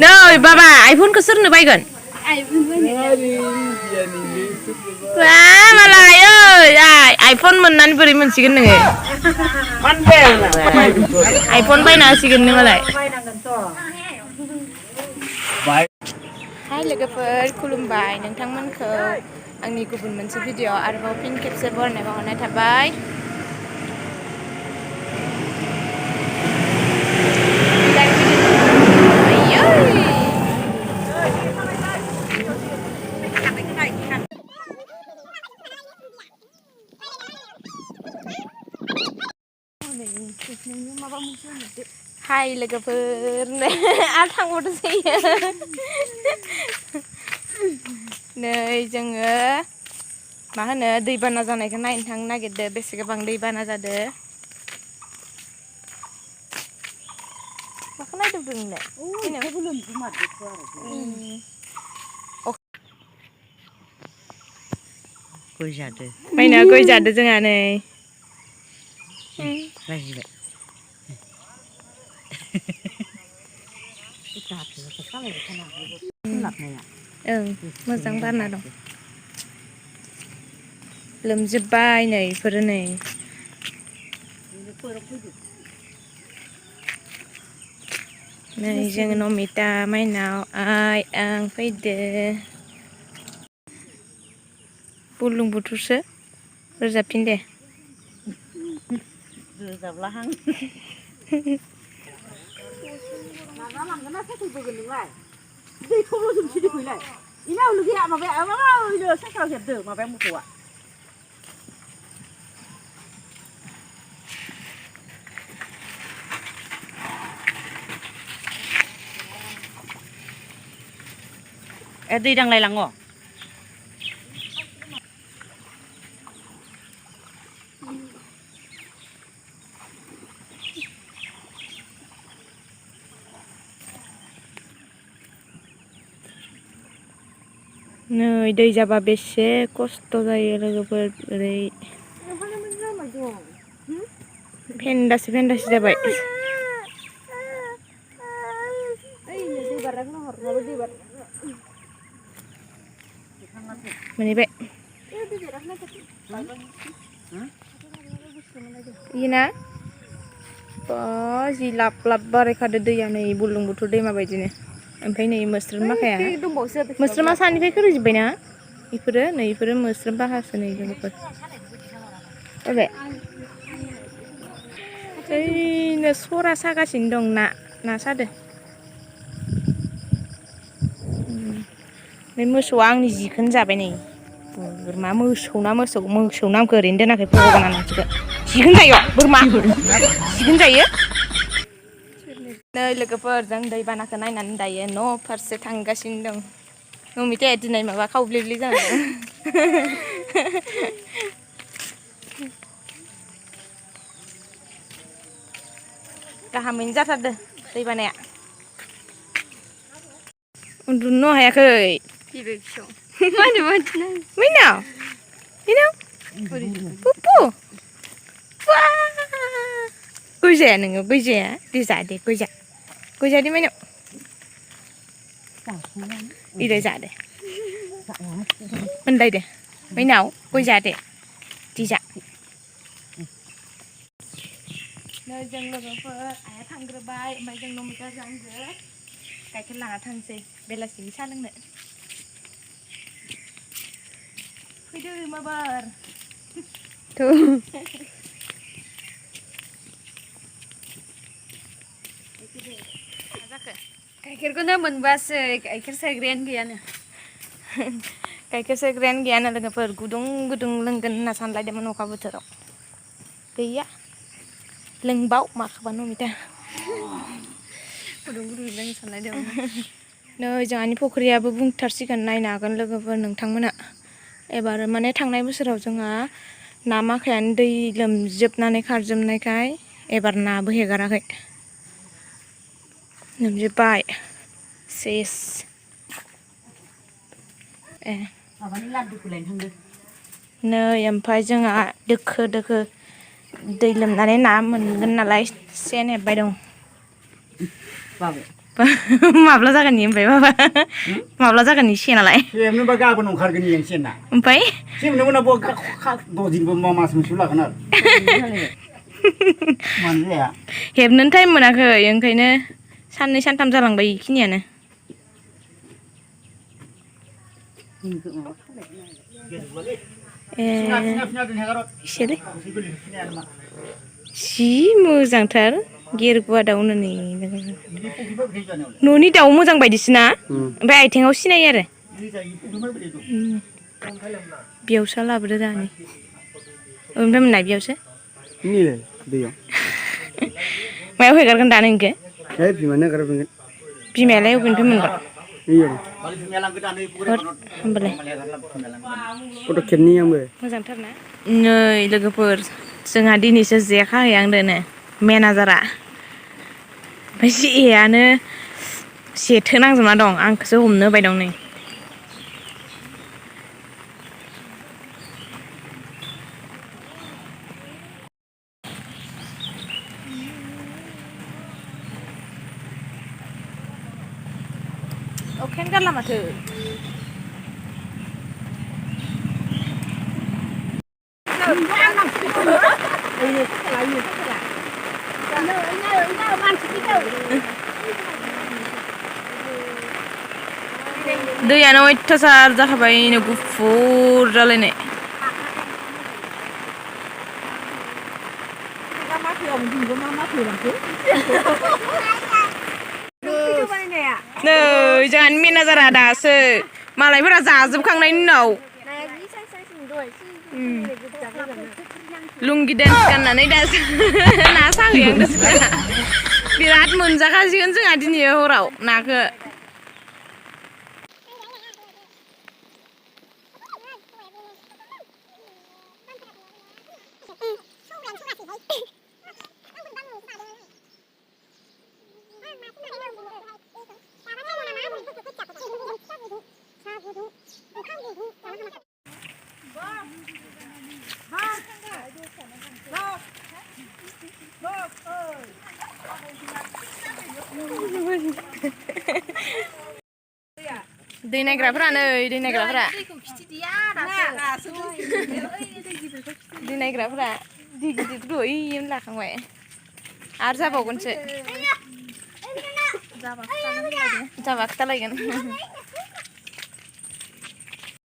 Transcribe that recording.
नै बाबा आइफनखौ सोरनो बायगोन wah malah iPhone menan beri mensikin nih iPhone bayi nasikin nih malah hai logoफोर खुलुमबाय नोंथांमोनखौ आंनि गुबुन मोनसे भिडिअ आरोबाव फिन खेबसे बरायनाय बावहरनाय थाबाय hai logoफोर आरो थांबावदोंसै नै जोङो मा होनो दैबाना जानायखौ नायनो थांनो नागिरदों बेसे गोबां दैबाना जादों माखौ नायदों नोंलाय गय जादों माइना गय जादों जोंहा नै राजिबाय मोजां बारना दं लोमजोबबाय नै इफोरो नै नै जों नमिता माइनाव आइ आं फैदो बुरलुंबुथुरसो रोजाबफिन दे रोजाबलाहां नाजालांगोन ना साइकेल बोगोन नोंलाय दै थौल' जोबसै फैलाय इनाव लोगोया माबाया माबा साइकेलाव हेबदो माबाया मोसौआ दै दांलायलाङो नै दै जाबा बेसे खस्थ' जायो लोगोफोर ओरै फेन्दासे जाबाय मोनहैबाय इना जि लाब लाब बारायखादो दैया नै बुरलुंबुथुर दैमा बायदिनो ओमफ्राय नै मोस्रोम माखाया मोस्रोमा सानिफ्राय खोरिजोब्बायना इफोरो नै इफोरो मोस्रोम बाहासो नै लोगोफोर ओबे ओइनो सरा सागासिनो दं ना सादो नै मोसौआ आंनि जिखौनो जाबाय नै बोरमा मोसौ नामखौ ओरैनो दोनाखै भगबाना नोंसोरखौ जिखौनो जायो बोरमा जिखौनो जायो नै लोगोफोर जों दैबानाखौ नायनानै दायो न' फारसे थांगासिनो दं नमिताया दिनै माबा खावब्लेब्ले जादों गाहामैनो जाथारदों दैबानाया उन्दुनो हायाखै मैनाव पुपु गय जाया नोङो गय जाया दे जा दे गय जादे मैनाव इलाय जादे मोनबाय दे मैनाव गय जादे दे जा नै जों लोगोफोर आइया थांग्रोबाय ओमफ्राय जों नमिता जोंजो गाइखेर लाना थांसै बेलासिनि साहा लोंनो फैदो माबार गाइखेरखौनो मोनबासो गाइखेर सेरग्रायानो गैयानो गाइखेर सेरग्रायानो गैयानो लोगोफोर गुदुं गुदुं लोंगोन होनना सानलायदोंमोन अखा बोथोराव गैया लोंबाव माखौबा नमिता गुदुं गुदुं लोंनो सानलायदोंमोन नै जोंहानि फख्रियाबो बुंथारसिगोन नायनो हागोन लोगोफोर नोंथांमोना एबार माने थांनाय बोसोराव जोंहा ना माखायानो दै लोमजोबनानै खारजोबनायखाय एबार नाबो हेगाराखै लोमजोबबाय सेस माबानि लादुखौ लायनो थांदों नै ओमफ्राय जोंहा दोखो दै लोमनानै ना मोनगोन नालाय सेन हेबबाय दं माब्ला जागोन नि ओमफ्राय बाबा माब्ला जागोन नि सेनालाय सेमनोबा गाबोन ओंखारगोन नि सेना ओमफ्राय सेमनोबो द'दिनबो मास मोनसे लागोन आरो मानो जाया हेबनोनो टाइम मोनाखै ओंखायनो साननै सानथाम जालांबाय इखिनियानो एसेलै जि मोजांथार गेरगुवा दाउनो नै न'नि दाउ मोजां बायदिसिना ओमफ्राय आथिङाव सिनायो आरो बेयावसो लाबोदो दानि ओमफ्राय मोननाय बेयावसो मायाव हेगारगोन दानो इनोखो बिमायालाय अबेनिफ्राय मोनगोन होमबालाय फट' खेबनि आंबो मोजांथार ना नै लोगोफोर जोंहा दिनैसो जे खाहैहांदोनो मेनेजारा ओमफ्राय जेयानो जेथो नांजोबना दं आंखौसो हमनो होबाय दं नै अखायानो गारला माथो दैयानो अयथासार जाखाबाय गुफुर जालायनाय नै जोंहानि मेनेजारा दासो मालायफोरा जाजोबखांनायनि उनाव लुंगि डेन्स गाननानै दासो ना साहैहांदों बिराद मोनजाखासिगोन जोंहा दिनै हराव नाखौ दै नायग्राफोरा नै दै नायग्राफोरा दै नायग्राफोरा दै गिदिरखौ ओइयावनो लाखांबाय आरो जाबावगोनसो जाबा खिथालायगोन